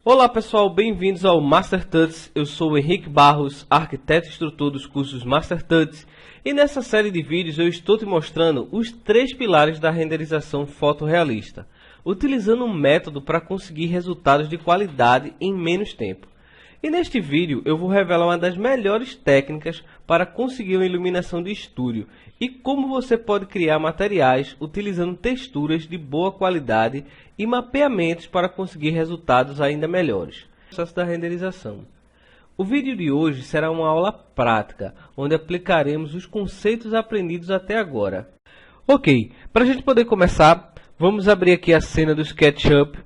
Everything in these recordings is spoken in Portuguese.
Olá pessoal, bem-vindos ao Master Tuts. Eu sou o Henrique Barros, arquiteto e instrutor dos cursos Master Tuts, e nessa série de vídeos eu estou te mostrando os 3 pilares da renderização fotorrealista, utilizando um método para conseguir resultados de qualidade em menos tempo. E neste vídeo eu vou revelar uma das melhores técnicas para conseguir uma iluminação de estúdio e como você pode criar materiais utilizando texturas de boa qualidade e mapeamentos para conseguir resultados ainda melhores. Processo da renderização. O vídeo de hoje será uma aula prática, onde aplicaremos os conceitos aprendidos até agora. Ok, para a gente poder começar, vamos abrir aqui a cena do SketchUp.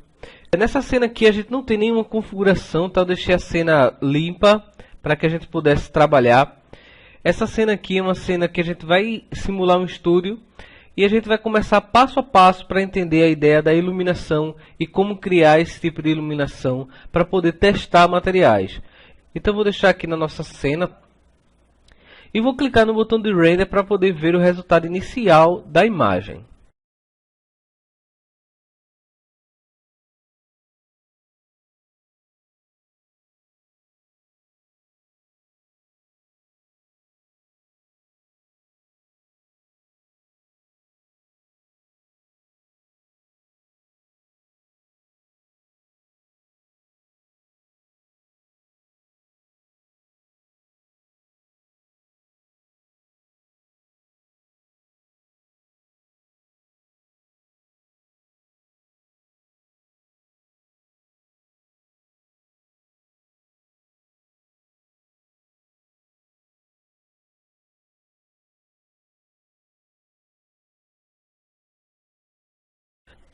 Nessa cena aqui a gente não tem nenhuma configuração, tá? Eu deixei a cena limpa para que a gente pudesse trabalhar. Essa cena aqui é uma cena que a gente vai simular um estúdio e a gente vai começar passo a passo para entender a ideia da iluminação e como criar esse tipo de iluminação para poder testar materiais. Então vou deixar aqui na nossa cena e vou clicar no botão de Render para poder ver o resultado inicial da imagem.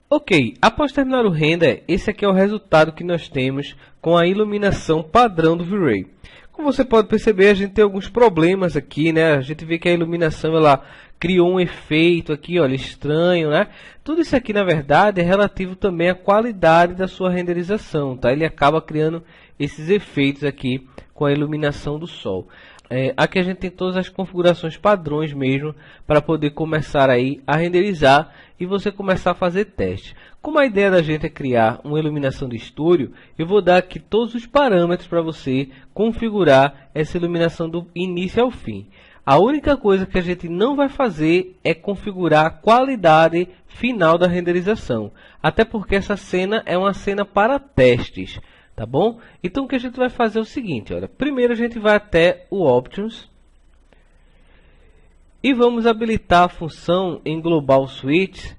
Ok, após terminar o render, esse aqui é o resultado que nós temos com a iluminação padrão do V-Ray. Como você pode perceber, a gente tem alguns problemas aqui, né? A gente vê que a iluminação ela criou um efeito aqui, olha, estranho, né? Tudo isso aqui, na verdade, é relativo também à qualidade da sua renderização, tá? Ele acaba criando esses efeitos aqui com a iluminação do sol. Aqui a gente tem todas as configurações padrões mesmo para poder começar aí a renderizar e você começar a fazer testes. Como a ideia da gente é criar uma iluminação de estúdio, eu vou dar aqui todos os parâmetros para você configurar essa iluminação do início ao fim. A única coisa que a gente não vai fazer é configurar a qualidade final da renderização, até porque essa cena é uma cena para testes. Tá bom? Então o que a gente vai fazer é o seguinte, olha, primeiro a gente vai até o Options e vamos habilitar a função em Global Switch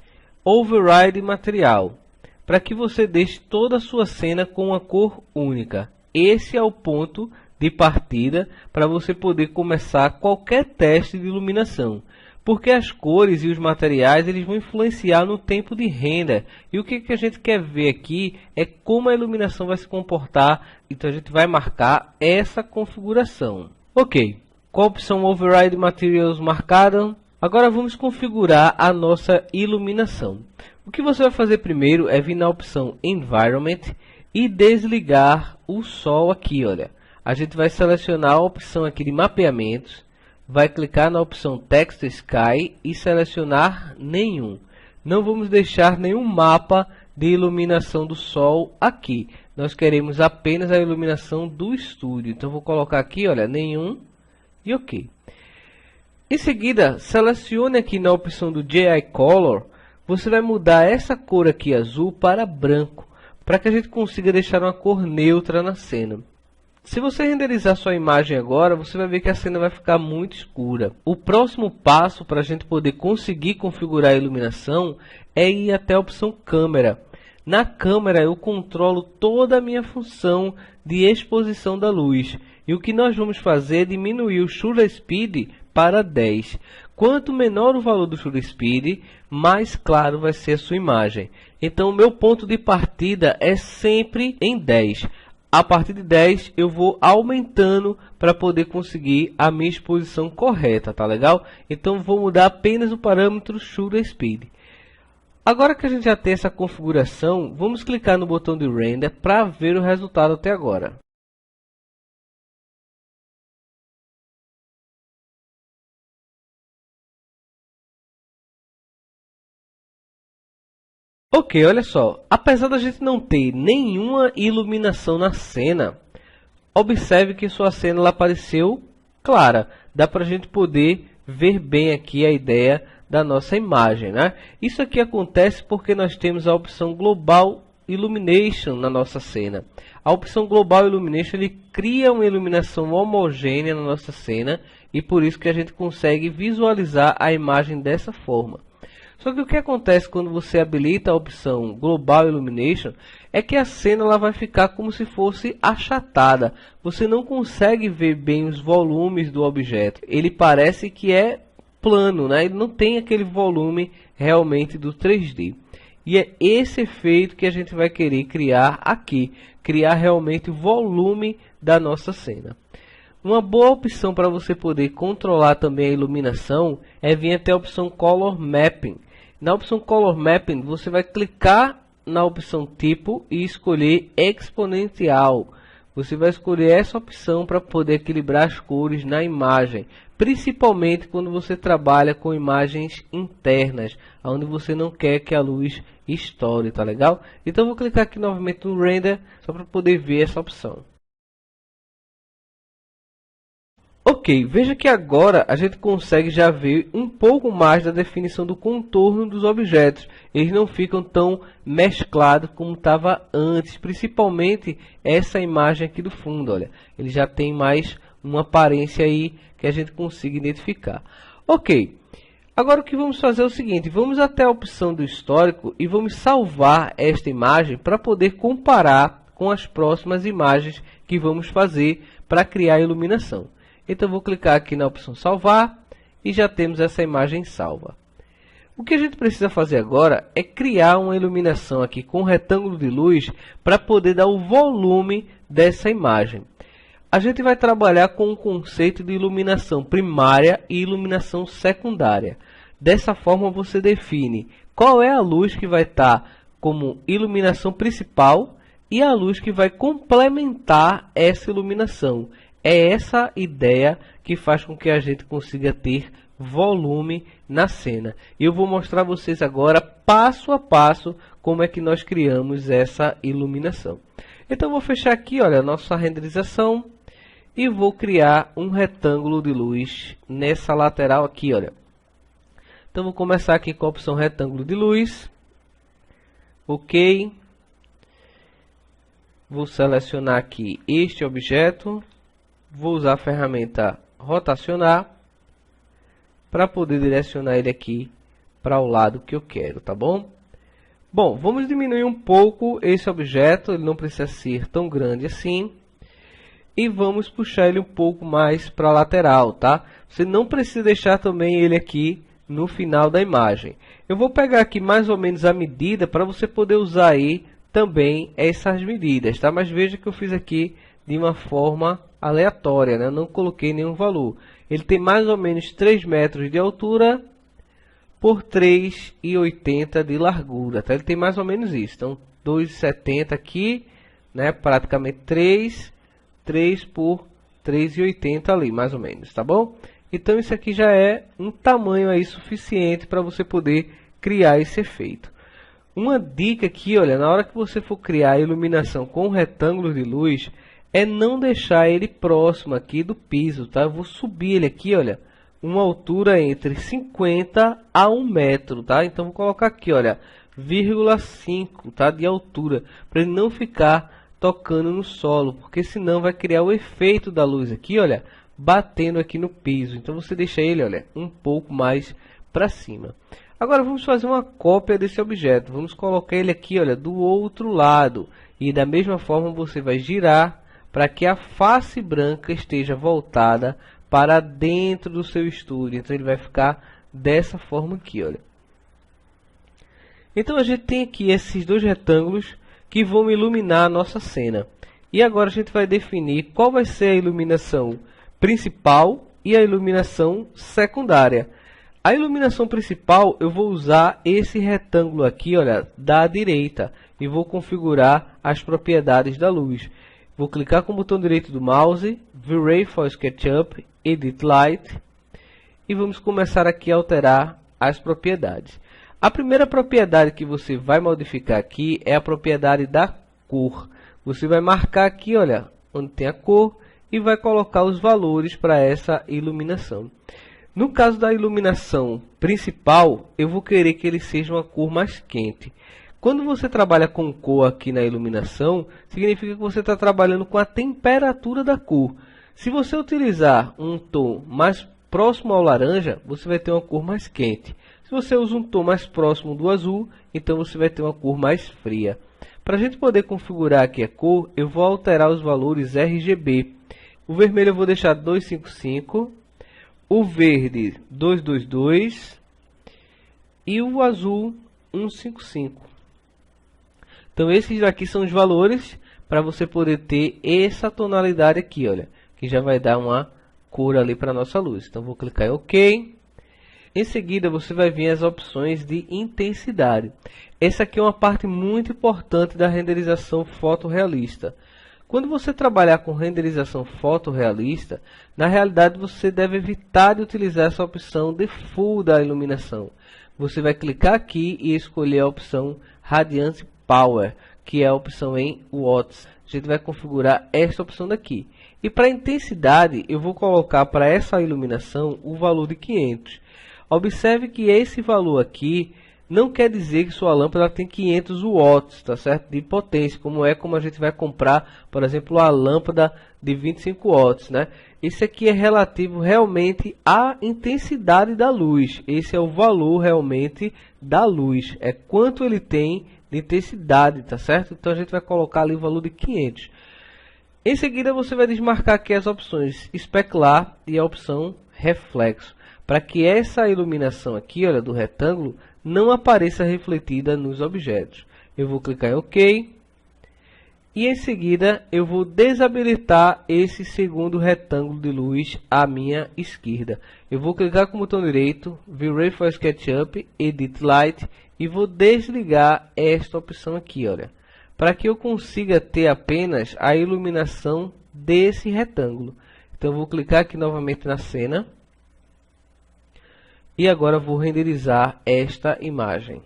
Override Material, para que você deixe toda a sua cena com uma cor única. Esse é o ponto de partida para você poder começar qualquer teste de iluminação. Porque as cores e os materiais eles vão influenciar no tempo de render. E o que a gente quer ver aqui é como a iluminação vai se comportar. Então a gente vai marcar essa configuração. Ok, com a opção Override Materials marcada, agora vamos configurar a nossa iluminação. O que você vai fazer primeiro é vir na opção Environment e desligar o sol aqui, olha. A gente vai selecionar a opção aqui de mapeamentos. Vai clicar na opção Text Sky e selecionar nenhum. Não vamos deixar nenhum mapa de iluminação do sol aqui. Nós queremos apenas a iluminação do estúdio. Então vou colocar aqui, olha, nenhum e OK. Em seguida, selecione aqui na opção do GI Color. Você vai mudar essa cor aqui azul para branco, para que a gente consiga deixar uma cor neutra na cena. Se você renderizar sua imagem agora, você vai ver que a cena vai ficar muito escura. O próximo passo para a gente poder conseguir configurar a iluminação é ir até a opção câmera. Na câmera eu controlo toda a minha função de exposição da luz. E o que nós vamos fazer é diminuir o Shutter Speed para 10. Quanto menor o valor do Shutter Speed, mais claro vai ser a sua imagem. Então o meu ponto de partida é sempre em 10. A partir de 10 eu vou aumentando para poder conseguir a minha exposição correta, tá legal? Então vou mudar apenas o parâmetro Shutter Speed. Agora que a gente já tem essa configuração, vamos clicar no botão de Render para ver o resultado até agora. Ok, olha só, apesar da gente não ter nenhuma iluminação na cena, observe que sua cena ela apareceu clara. Dá para a gente poder ver bem aqui a ideia da nossa imagem, né? Isso aqui acontece porque nós temos a opção Global Illumination na nossa cena. A opção Global Illumination ele cria uma iluminação homogênea na nossa cena e por isso que a gente consegue visualizar a imagem dessa forma. Só que o que acontece quando você habilita a opção Global Illumination é que a cena ela vai ficar como se fosse achatada. Você não consegue ver bem os volumes do objeto. Ele parece que é plano, né? Ele não tem aquele volume realmente do 3D. E é esse efeito que a gente vai querer criar aqui. Criar realmente o volume da nossa cena. Uma boa opção para você poder controlar também a iluminação é vir até a opção Color Mapping. Na opção Color Mapping, você vai clicar na opção Tipo e escolher Exponencial. Você vai escolher essa opção para poder equilibrar as cores na imagem, principalmente quando você trabalha com imagens internas, onde você não quer que a luz estoure, tá legal? Então vou clicar aqui novamente no Render, só para poder ver essa opção. Ok, veja que agora a gente consegue já ver um pouco mais da definição do contorno dos objetos. Eles não ficam tão mesclados como estava antes, principalmente essa imagem aqui do fundo, olha. Ele já tem mais uma aparência aí que a gente consiga identificar. Ok, agora o que vamos fazer é o seguinte, vamos até a opção do histórico e vamos salvar esta imagem para poder comparar com as próximas imagens que vamos fazer para criar a iluminação. Então vou clicar aqui na opção salvar e já temos essa imagem salva. O que a gente precisa fazer agora é criar uma iluminação aqui com retângulo de luz para poder dar o volume dessa imagem. A gente vai trabalhar com o conceito de iluminação primária e iluminação secundária. Dessa forma você define qual é a luz que vai estar como iluminação principal e a luz que vai complementar essa iluminação. É essa ideia que faz com que a gente consiga ter volume na cena. Eu vou mostrar a vocês agora passo a passo como é que nós criamos essa iluminação. Então vou fechar aqui, olha, a nossa renderização e vou criar um retângulo de luz nessa lateral aqui, olha. Então vou começar aqui com a opção retângulo de luz. Ok. Vou selecionar aqui este objeto. Vou usar a ferramenta rotacionar para poder direcionar ele aqui para o lado que eu quero, tá bom? Bom, vamos diminuir um pouco esse objeto, ele não precisa ser tão grande assim. E vamos puxar ele um pouco mais para a lateral, tá? Você não precisa deixar também ele aqui no final da imagem. Eu vou pegar aqui mais ou menos a medida para você poder usar aí também essas medidas, tá? Mas veja que eu fiz aqui de uma forma aleatória, né? Eu não coloquei nenhum valor. Ele tem mais ou menos 3 metros de altura por 3,80 de largura, tá? Ele tem mais ou menos isso. Então, 2,70 aqui, né? Praticamente 3 por 3,80 ali, mais ou menos, tá bom? Então, isso aqui já é um tamanho aí suficiente para você poder criar esse efeito. Uma dica aqui, olha, na hora que você for criar a iluminação com retângulos de luz, é não deixar ele próximo aqui do piso, tá? Eu vou subir ele aqui, olha, uma altura entre 50 a 1 metro, tá? Então, vou colocar aqui, olha, 0,5, tá? De altura, para ele não ficar tocando no solo, porque senão vai criar o efeito da luz aqui, olha, batendo aqui no piso. Então, você deixa ele, olha, um pouco mais para cima. Agora, vamos fazer uma cópia desse objeto. Vamos colocar ele aqui, olha, do outro lado. E da mesma forma, você vai girar para que a face branca esteja voltada para dentro do seu estúdio. Então, ele vai ficar dessa forma aqui, olha. Então, a gente tem aqui esses dois retângulos que vão iluminar a nossa cena. E agora a gente vai definir qual vai ser a iluminação principal e a iluminação secundária. A iluminação principal, eu vou usar esse retângulo aqui, olha, da direita. E vou configurar as propriedades da luz. Vou clicar com o botão direito do mouse, V-Ray for SketchUp, Edit Light. E vamos começar aqui a alterar as propriedades. A primeira propriedade que você vai modificar aqui é a propriedade da cor. Você vai marcar aqui, olha, onde tem a cor e vai colocar os valores para essa iluminação. No caso da iluminação principal, eu vou querer que ele seja uma cor mais quente. Quando você trabalha com cor aqui na iluminação, significa que você está trabalhando com a temperatura da cor. Se você utilizar um tom mais próximo ao laranja, você vai ter uma cor mais quente. Se você usa um tom mais próximo do azul, então você vai ter uma cor mais fria. Para a gente poder configurar aqui a cor, eu vou alterar os valores RGB. O vermelho eu vou deixar 255, o verde 222 e o azul 155. Então esses aqui são os valores para você poder ter essa tonalidade aqui, olha, que já vai dar uma cor ali para a nossa luz. Então vou clicar em OK. Em seguida você vai vir as opções de intensidade. Essa aqui é uma parte muito importante da renderização fotorrealista. Quando você trabalhar com renderização fotorrealista, na realidade você deve evitar de utilizar essa opção Default da iluminação. Você vai clicar aqui e escolher a opção Radiance Power, que é a opção em Watts. A gente vai configurar esta opção daqui. E para intensidade, eu vou colocar para essa iluminação o valor de 500. Observe que esse valor aqui não quer dizer que sua lâmpada tem 500 watts, tá certo? De potência, como a gente vai comprar, por exemplo, a lâmpada de 25 watts, né? Esse aqui é relativo realmente à intensidade da luz. Esse é o valor realmente da luz, é quanto ele tem de intensidade, tá certo? Então a gente vai colocar ali o valor de 500. Em seguida você vai desmarcar aqui as opções Specular e a opção Reflexo, para que essa iluminação aqui, olha, do retângulo não apareça refletida nos objetos. Eu vou clicar em OK. E em seguida eu vou desabilitar esse segundo retângulo de luz à minha esquerda. Eu vou clicar com o botão direito, View for SketchUp, Edit Light, e vou desligar esta opção aqui, olha, para que eu consiga ter apenas a iluminação desse retângulo. Então eu vou clicar aqui novamente na cena. E agora vou renderizar esta imagem.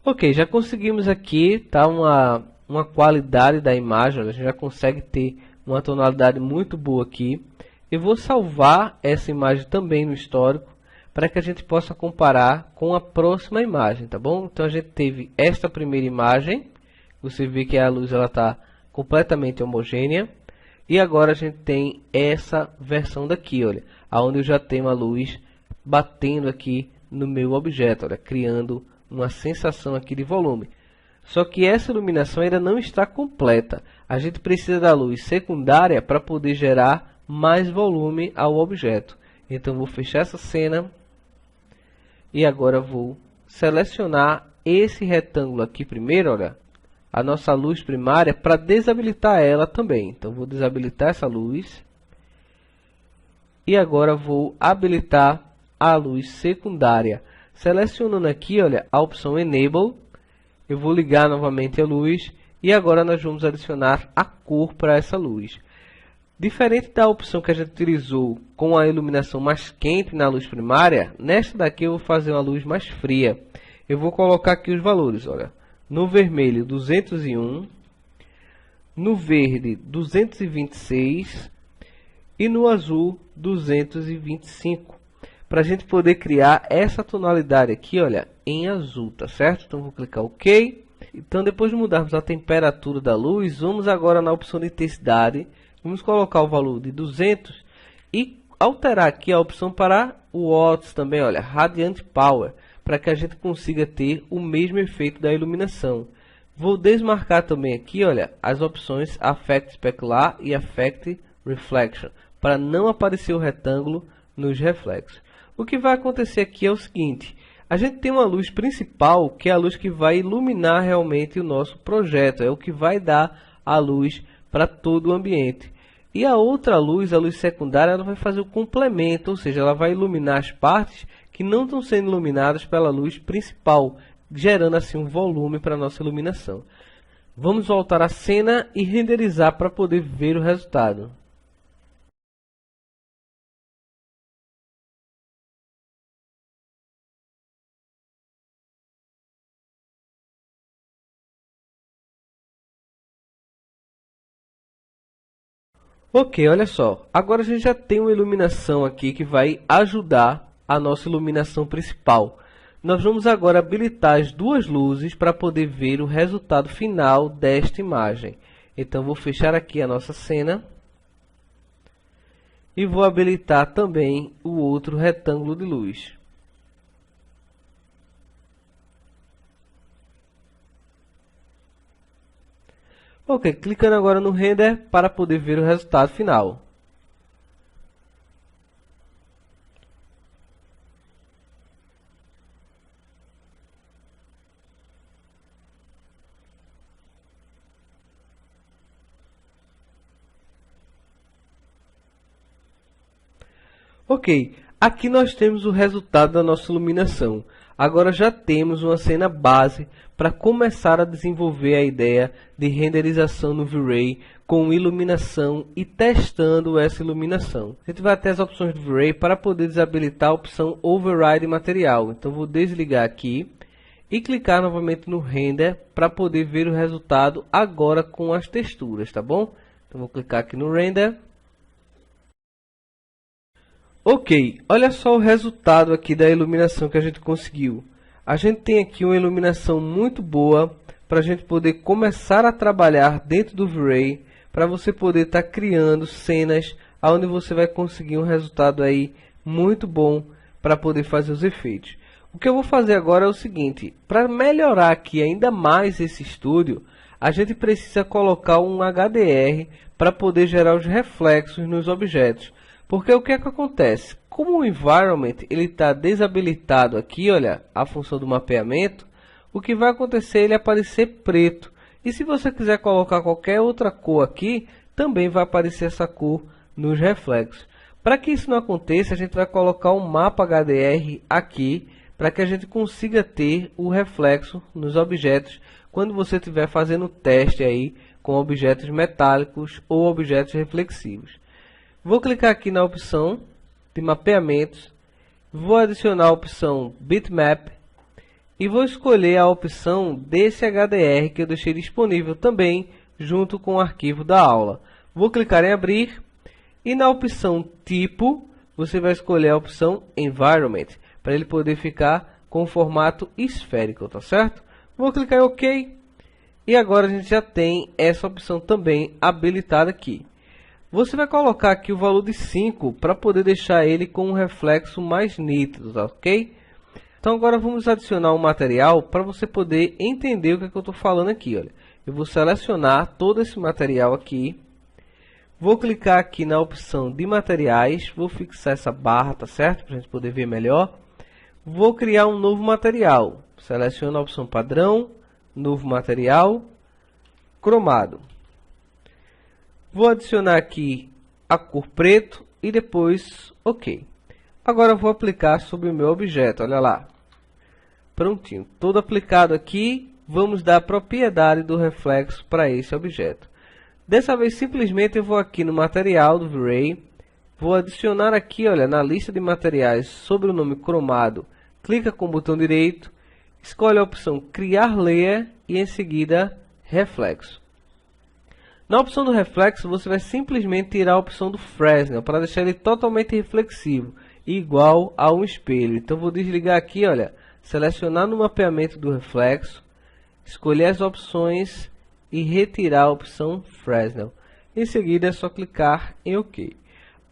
Ok, já conseguimos aqui tá, uma qualidade da imagem, a gente já consegue ter uma tonalidade muito boa aqui. Eu vou salvar essa imagem também no histórico, para que a gente possa comparar com a próxima imagem, tá bom? Então a gente teve esta primeira imagem, você vê que a luz está completamente homogênea, e agora a gente tem essa versão daqui, olha, onde eu já tenho a luz batendo aqui no meu objeto, olha, criando uma sensação aqui de volume. Só que essa iluminação ainda não está completa. A gente precisa da luz secundária para poder gerar mais volume ao objeto. Então vou fechar essa cena e agora vou selecionar esse retângulo aqui primeiro, olha, a nossa luz primária, para desabilitar ela também. Então vou desabilitar essa luz e agora vou habilitar a luz secundária. Selecionando aqui, olha, a opção Enable, eu vou ligar novamente a luz e agora nós vamos adicionar a cor para essa luz. Diferente da opção que a gente utilizou com a iluminação mais quente na luz primária, nesta daqui eu vou fazer uma luz mais fria. Eu vou colocar aqui os valores, olha, no vermelho 201, no verde 226 e no azul 225. Para a gente poder criar essa tonalidade aqui, olha, em azul, tá certo? Então vou clicar OK. Então depois de mudarmos a temperatura da luz, vamos agora na opção de intensidade. Vamos colocar o valor de 200 e alterar aqui a opção para o Watts também, olha, Radiant Power, para que a gente consiga ter o mesmo efeito da iluminação. Vou desmarcar também aqui, olha, as opções Affect Specular e Affect Reflection, para não aparecer o retângulo nos reflexos. O que vai acontecer aqui é o seguinte: a gente tem uma luz principal, que é a luz que vai iluminar realmente o nosso projeto, é o que vai dar a luz para todo o ambiente. E a outra luz, a luz secundária, ela vai fazer o complemento, ou seja, ela vai iluminar as partes que não estão sendo iluminadas pela luz principal, gerando assim um volume para a nossa iluminação. Vamos voltar à cena e renderizar para poder ver o resultado. Ok, olha só, agora a gente já tem uma iluminação aqui que vai ajudar a nossa iluminação principal. Nós vamos agora habilitar as duas luzes para poder ver o resultado final desta imagem. Então vou fechar aqui a nossa cena e vou habilitar também o outro retângulo de luz. Ok, clicando agora no render para poder ver o resultado final. Ok, aqui nós temos o resultado da nossa iluminação. Agora já temos uma cena base para começar a desenvolver a ideia de renderização no V-Ray com iluminação e testando essa iluminação. A gente vai até as opções do V-Ray para poder desabilitar a opção Override Material. Então vou desligar aqui e clicar novamente no Render para poder ver o resultado agora com as texturas, tá bom? Então vou clicar aqui no Render. Ok, olha só o resultado aqui da iluminação que a gente conseguiu. A gente tem aqui uma iluminação muito boa para a gente poder começar a trabalhar dentro do V-Ray, para você poder estar criando cenas onde você vai conseguir um resultado aí muito bom para poder fazer os efeitos. O que eu vou fazer agora é o seguinte, para melhorar aqui ainda mais esse estúdio, a gente precisa colocar um HDR para poder gerar os reflexos nos objetos. Porque o que é que acontece? Como o environment ele está desabilitado aqui, olha, a função do mapeamento, o que vai acontecer é ele aparecer preto. E se você quiser colocar qualquer outra cor aqui, também vai aparecer essa cor nos reflexos. Para que isso não aconteça, a gente vai colocar um mapa HDR aqui, para que a gente consiga ter o reflexo nos objetos, quando você estiver fazendo teste aí com objetos metálicos ou objetos reflexivos. Vou clicar aqui na opção de mapeamentos, vou adicionar a opção Bitmap e vou escolher a opção desse HDR que eu deixei disponível também junto com o arquivo da aula. Vou clicar em abrir e na opção tipo você vai escolher a opção Environment para ele poder ficar com o formato esférico, tá certo? Vou clicar em OK e agora a gente já tem essa opção também habilitada aqui. Você vai colocar aqui o valor de 5 para poder deixar ele com um reflexo mais nítido, tá ok? Então agora vamos adicionar um material para você poder entender o que eu estou falando aqui. Olha. Eu vou selecionar todo esse material aqui, vou clicar aqui na opção de materiais, vou fixar essa barra, tá certo? Para a gente poder ver melhor. Vou criar um novo material, seleciono a opção padrão, novo material, cromado. Vou adicionar aqui a cor preto e depois OK. Agora vou aplicar sobre o meu objeto, olha lá. Prontinho, todo aplicado aqui, vamos dar a propriedade do reflexo para esse objeto. Dessa vez simplesmente eu vou aqui no material do V-Ray, vou adicionar aqui, olha, na lista de materiais sobre o nome cromado, clica com o botão direito, escolhe a opção criar layer e em seguida reflexo. Na opção do reflexo, você vai simplesmente tirar a opção do Fresnel para deixar ele totalmente reflexivo, igual a um espelho. Então vou desligar aqui, olha, selecionar no mapeamento do reflexo, escolher as opções e retirar a opção Fresnel. Em seguida é só clicar em OK.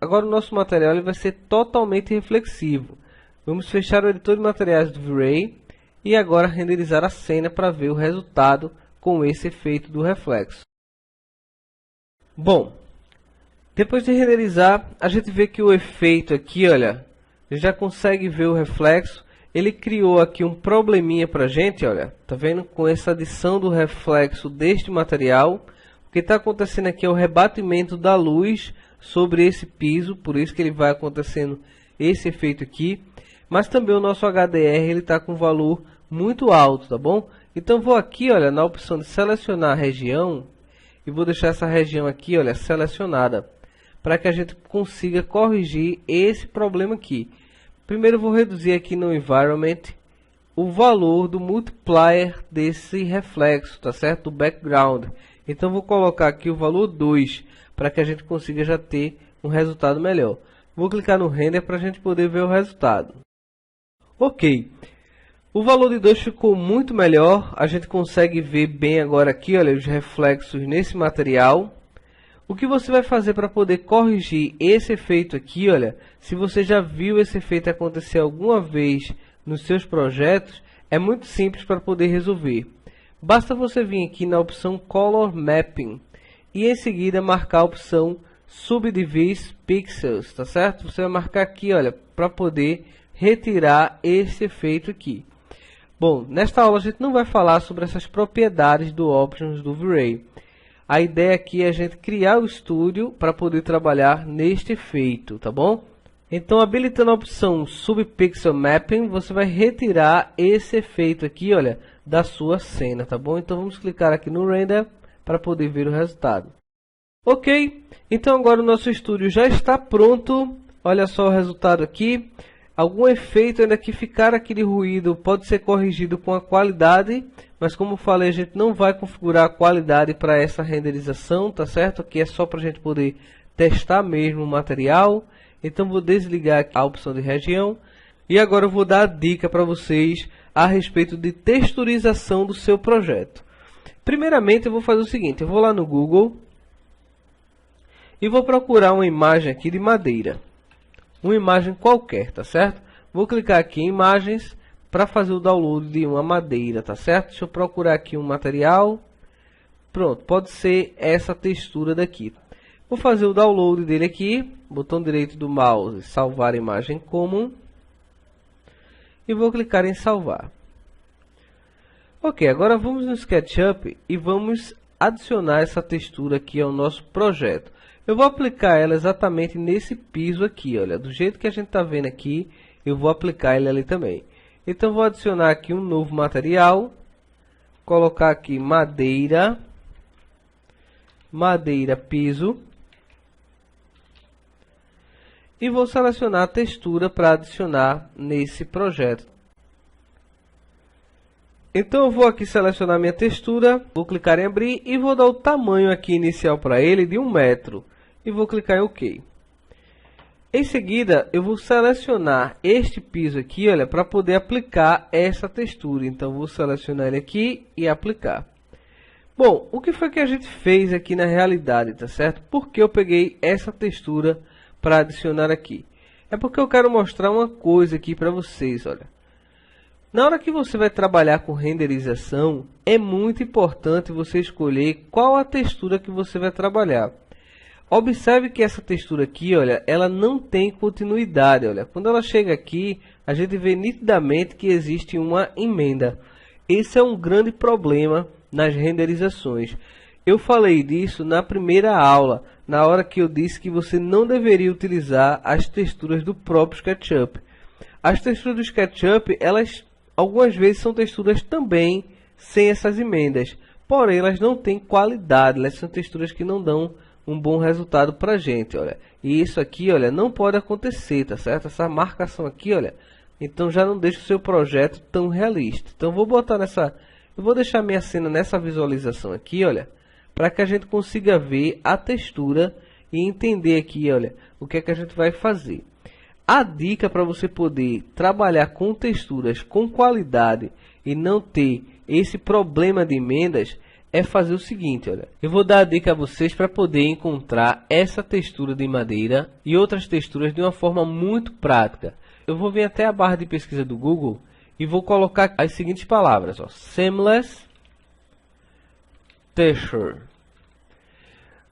Agora o nosso material ele vai ser totalmente reflexivo. Vamos fechar o editor de materiais do V-Ray e agora renderizar a cena para ver o resultado com esse efeito do reflexo. Bom, depois de renderizar, a gente vê que o efeito aqui, olha, já consegue ver o reflexo. Ele criou aqui um probleminha pra gente, olha, tá vendo? Com essa adição do reflexo deste material, o que está acontecendo aqui é o rebatimento da luz sobre esse piso, por isso que ele vai acontecendo esse efeito aqui. mas também o nosso HDR ele está com valor muito alto, tá bom? Então vou aqui, olha, na opção de selecionar a região e vou deixar essa região aqui, olha, selecionada, para que a gente consiga corrigir esse problema aqui. Primeiro eu vou reduzir aqui no Environment o valor do multiplier desse reflexo, tá certo? Do background. Então vou colocar aqui o valor 2, para que a gente consiga já ter um resultado melhor. Vou clicar no Render para a gente poder ver o resultado. Ok. O valor de 2 ficou muito melhor. A gente consegue ver bem agora aqui, olha, os reflexos nesse material. O que você vai fazer para poder corrigir esse efeito aqui, olha, se você já viu esse efeito acontecer alguma vez nos seus projetos, é muito simples para poder resolver. Basta você vir aqui na opção Color Mapping e em seguida marcar a opção Subdivide Pixels, tá certo? Você vai marcar aqui, olha, para poder retirar esse efeito aqui. Bom, nesta aula a gente não vai falar sobre essas propriedades do Options do V-Ray. A ideia aqui é a gente criar o estúdio para poder trabalhar neste efeito, tá bom? Então, habilitando a opção Subpixel Mapping, você vai retirar esse efeito aqui, olha, da sua cena, tá bom? Então, vamos clicar aqui no Render para poder ver o resultado. Ok, então agora o nosso estúdio já está pronto. Olha só o resultado aqui. Algum efeito ainda que ficar aqui de ruído pode ser corrigido com a qualidade, mas como falei, a gente não vai configurar a qualidade para essa renderização, tá certo? Aqui é só para a gente poder testar mesmo o material. Então vou desligar a opção de região e agora eu vou dar a dica para vocês a respeito de texturização do seu projeto. Primeiramente eu vou fazer o seguinte, eu vou lá no Google e vou procurar uma imagem aqui de madeira. Uma imagem qualquer, tá certo? Vou clicar aqui em imagens para fazer o download de uma madeira, tá certo? Deixa eu procurar aqui um material. Pronto, pode ser essa textura daqui. Vou fazer o download dele aqui, botão direito do mouse, salvar imagem como. E vou clicar em salvar. Ok, agora vamos no SketchUp e vamos adicionar essa textura aqui ao nosso projeto. Eu vou aplicar ela exatamente nesse piso aqui, olha, do jeito que a gente está vendo aqui, eu vou aplicar ele ali também. Então vou adicionar aqui um novo material, colocar aqui madeira, madeira piso, e vou selecionar a textura para adicionar nesse projeto. Então eu vou aqui selecionar minha textura, vou clicar em abrir e vou dar o tamanho aqui inicial para ele de 1 metro. E vou clicar em OK. Em seguida, eu vou selecionar este piso aqui, olha, para poder aplicar essa textura. Então, vou selecionar ele aqui e aplicar. Bom, o que foi que a gente fez aqui na realidade, tá certo? Por que eu peguei essa textura para adicionar aqui? É porque eu quero mostrar uma coisa aqui para vocês, olha. Na hora que você vai trabalhar com renderização, é muito importante você escolher qual a textura que você vai trabalhar. Observe que essa textura aqui, olha, ela não tem continuidade, olha. Quando ela chega aqui, a gente vê nitidamente que existe uma emenda. Esse é um grande problema nas renderizações. Eu falei disso na primeira aula, na hora que eu disse que você não deveria utilizar as texturas do próprio SketchUp. As texturas do SketchUp, elas algumas vezes são texturas também sem essas emendas. Porém, elas não têm qualidade, elas são texturas que não dão um bom resultado pra gente, olha. E isso aqui, olha, não pode acontecer, tá certo? Essa marcação aqui, olha, então já não deixa o seu projeto tão realista. Então vou botar nessa, eu vou deixar minha cena nessa visualização aqui, olha, para que a gente consiga ver a textura e entender aqui, olha, o que é que a gente vai fazer. A dica para você poder trabalhar com texturas com qualidade e não ter esse problema de emendas é fazer o seguinte, olha. Eu vou dar a dica a vocês para poder encontrar essa textura de madeira e outras texturas de uma forma muito prática. Eu vou vir até a barra de pesquisa do Google e vou colocar as seguintes palavras, ó. Seamless Texture.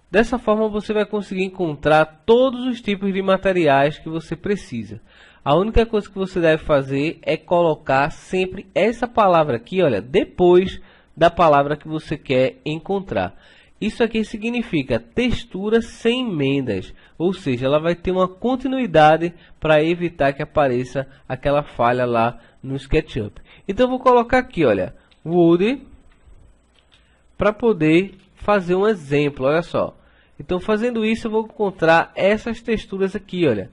Dessa forma você vai conseguir encontrar todos os tipos de materiais que você precisa. A única coisa que você deve fazer é colocar sempre essa palavra aqui, olha, depois da palavra que você quer encontrar. Isso aqui significa textura sem emendas, ou seja, ela vai ter uma continuidade para evitar que apareça aquela falha lá no SketchUp. Então eu vou colocar aqui, olha, Wood, para poder fazer um exemplo, olha só. Então fazendo isso eu vou encontrar essas texturas aqui, olha.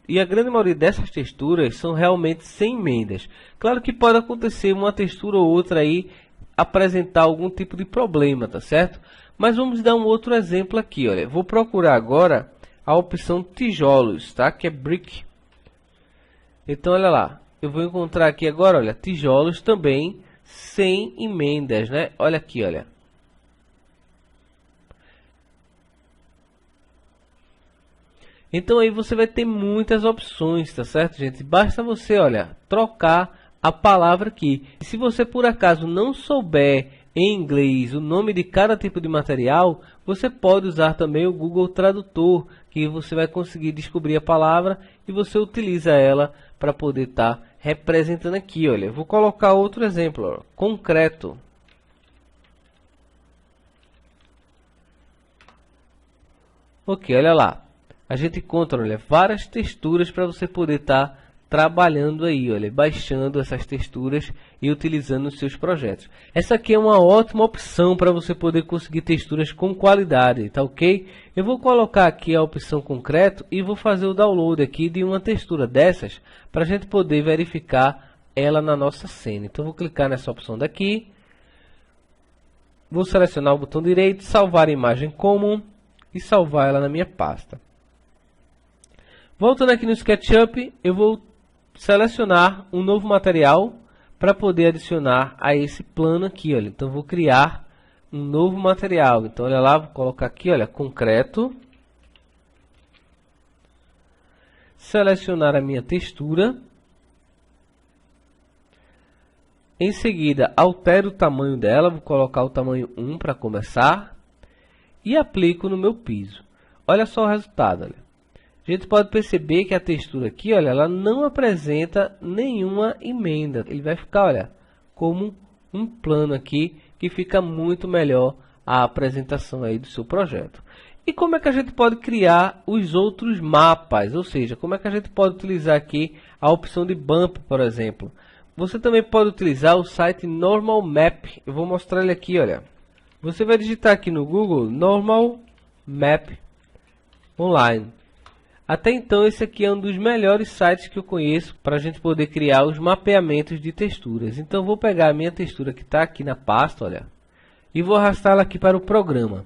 E a grande maioria dessas texturas são realmente sem emendas. Claro que pode acontecer uma textura ou outra aí apresentar algum tipo de problema, tá certo? Mas vamos dar um outro exemplo aqui, olha. Vou procurar agora a opção tijolos, tá? Que é brick. Então olha lá, eu vou encontrar aqui agora, olha, tijolos também sem emendas, né? Olha aqui, olha. Então aí você vai ter muitas opções, tá certo, gente? Basta você, olha, trocar a palavra aqui. E se você por acaso não souber em inglês o nome de cada tipo de material, você pode usar também o Google Tradutor, que você vai conseguir descobrir a palavra e você utiliza ela para poder estar representando aqui, olha. Vou colocar outro exemplo, ó, concreto. Ok, olha lá. A gente encontra, olha, várias texturas para você poder estar trabalhando aí, olha, baixando essas texturas e utilizando nos seus projetos. Essa aqui é uma ótima opção para você poder conseguir texturas com qualidade, tá ok? Eu vou colocar aqui a opção concreto e vou fazer o download aqui de uma textura dessas para a gente poder verificar ela na nossa cena. Então vou clicar nessa opção daqui, vou selecionar o botão direito, salvar a imagem como e salvar ela na minha pasta. Voltando aqui no SketchUp, eu vou selecionar um novo material para poder adicionar a esse plano aqui, olha. Então vou criar um novo material. Então olha lá, vou colocar aqui, olha, concreto. Selecionar a minha textura. Em seguida, altero o tamanho dela, vou colocar o tamanho 1 para começar e aplico no meu piso. Olha só o resultado, olha. A gente pode perceber que a textura aqui, olha, ela não apresenta nenhuma emenda. Ele vai ficar, olha, como um plano aqui que fica muito melhor a apresentação aí do seu projeto. E como é que a gente pode criar os outros mapas? Ou seja, como é que a gente pode utilizar aqui a opção de bump, por exemplo? Você também pode utilizar o site Normal Map. Eu vou mostrar ele aqui, olha. Você vai digitar aqui no Google Normal Map Online. Até então, esse aqui é um dos melhores sites que eu conheço para a gente poder criar os mapeamentos de texturas. Então, vou pegar a minha textura que está aqui na pasta, olha, e vou arrastá-la aqui para o programa.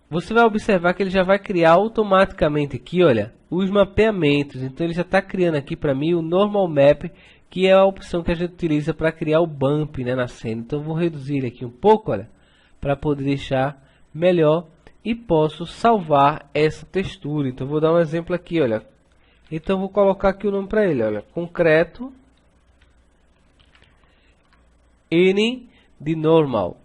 Você vai observar que ele já vai criar automaticamente aqui, olha, os mapeamentos. Então, ele já está criando aqui para mim o Normal Map, que é a opção que a gente utiliza para criar o bump, né, na cena. Então, vou reduzir ele aqui um pouco, olha, para poder deixar melhor. E posso salvar essa textura. Então vou dar um exemplo aqui, olha. Então vou colocar aqui o nome para ele, olha, concreto N de normal.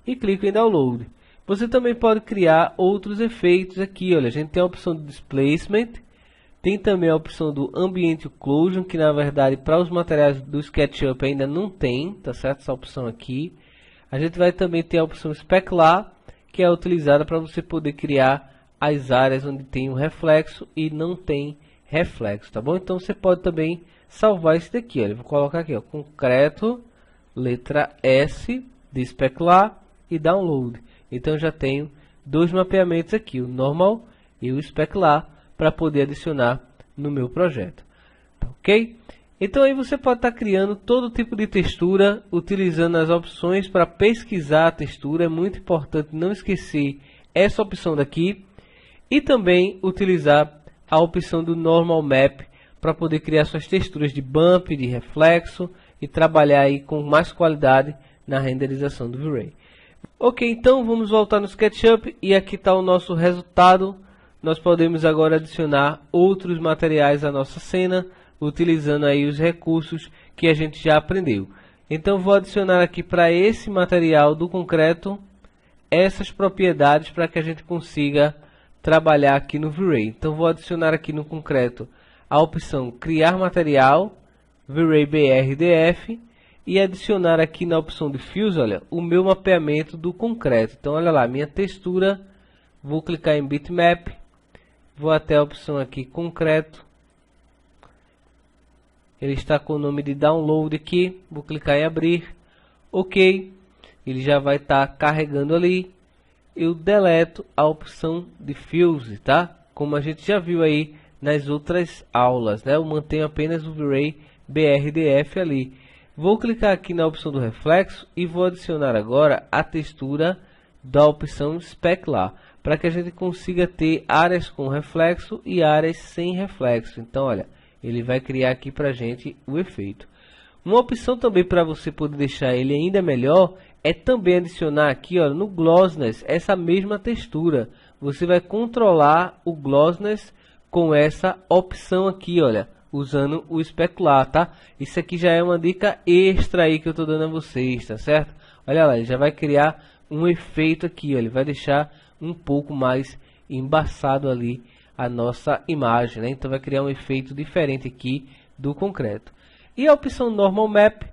E clico em download. Você também pode criar outros efeitos aqui, olha. A gente tem a opção de displacement, tem também a opção do ambient occlusion, que na verdade para os materiais do SketchUp ainda não tem, tá certo? Essa opção aqui. A gente vai também ter a opção specular, que é utilizada para você poder criar as áreas onde tem um reflexo e não tem reflexo, tá bom? Então você pode também salvar esse daqui, olha. Vou colocar aqui, ó, concreto, letra S de especular e download. Então já tenho dois mapeamentos aqui, o normal e o especular, para poder adicionar no meu projeto, ok? Então aí você pode estar criando todo tipo de textura, utilizando as opções para pesquisar a textura. É muito importante não esquecer essa opção daqui. E também utilizar a opção do Normal Map para poder criar suas texturas de bump, de reflexo e trabalhar aí com mais qualidade na renderização do V-Ray. Ok, então vamos voltar no SketchUp e aqui está o nosso resultado. Nós podemos agora adicionar outros materiais à nossa cena, utilizando aí os recursos que a gente já aprendeu. Então vou adicionar aqui para esse material do concreto essas propriedades para que a gente consiga trabalhar aqui no V-Ray. Então vou adicionar aqui no concreto a opção criar material, V-Ray BRDF, e adicionar aqui na opção de Fields, olha, o meu mapeamento do concreto. Então olha lá, minha textura, vou clicar em Bitmap, vou até a opção aqui concreto. Ele está com o nome de download aqui, vou clicar em abrir, ok, ele já vai estar carregando ali. Eu deleto a opção de Fields, tá? Como a gente já viu aí nas outras aulas, né? Eu mantenho apenas o V-Ray BRDF ali. Vou clicar aqui na opção do reflexo e vou adicionar agora a textura da opção Specular, para que a gente consiga ter áreas com reflexo e áreas sem reflexo. Então, olha, ele vai criar aqui para a gente o efeito. Uma opção também para você poder deixar ele ainda melhor é também adicionar aqui, ó, no Glossiness essa mesma textura. Você vai controlar o Glossiness com essa opção aqui, olha, usando o Specular, tá? Isso aqui já é uma dica extra aí que eu estou dando a vocês, tá certo? Olha lá, ele já vai criar um efeito aqui, ó, ele vai deixar um pouco mais embaçado ali a nossa imagem, né? Então vai criar um efeito diferente aqui do concreto. E a opção Normal Map,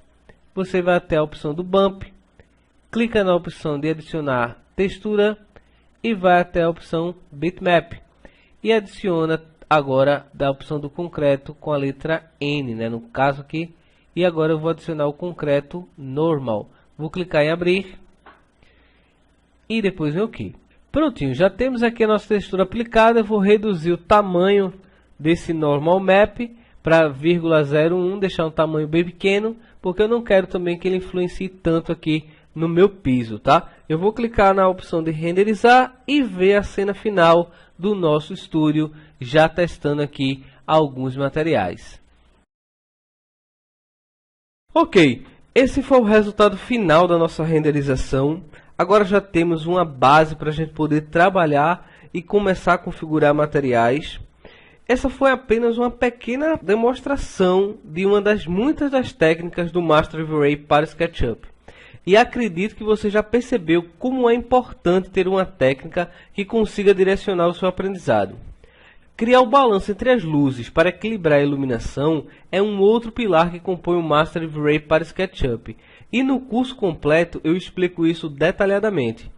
você vai até a opção do Bump, clica na opção de adicionar textura e vai até a opção Bitmap e adiciona agora da opção do concreto com a letra N, né, no caso aqui. E agora eu vou adicionar o concreto normal, vou clicar em abrir e depois em OK. Prontinho, já temos aqui a nossa textura aplicada. Eu vou reduzir o tamanho desse Normal Map para 0,01, deixar um tamanho bem pequeno, porque eu não quero também que ele influencie tanto aqui no meu piso, tá? Eu vou clicar na opção de renderizar e ver a cena final do nosso estúdio, já testando aqui alguns materiais. Ok, esse foi o resultado final da nossa renderização. Agora já temos uma base para a gente poder trabalhar e começar a configurar materiais. Essa foi apenas uma pequena demonstração de uma das muitas das técnicas do Master V-Ray para SketchUp. E acredito que você já percebeu como é importante ter uma técnica que consiga direcionar o seu aprendizado. Criar o balanço entre as luzes para equilibrar a iluminação é um outro pilar que compõe o Master V-Ray para SketchUp. E no curso completo eu explico isso detalhadamente.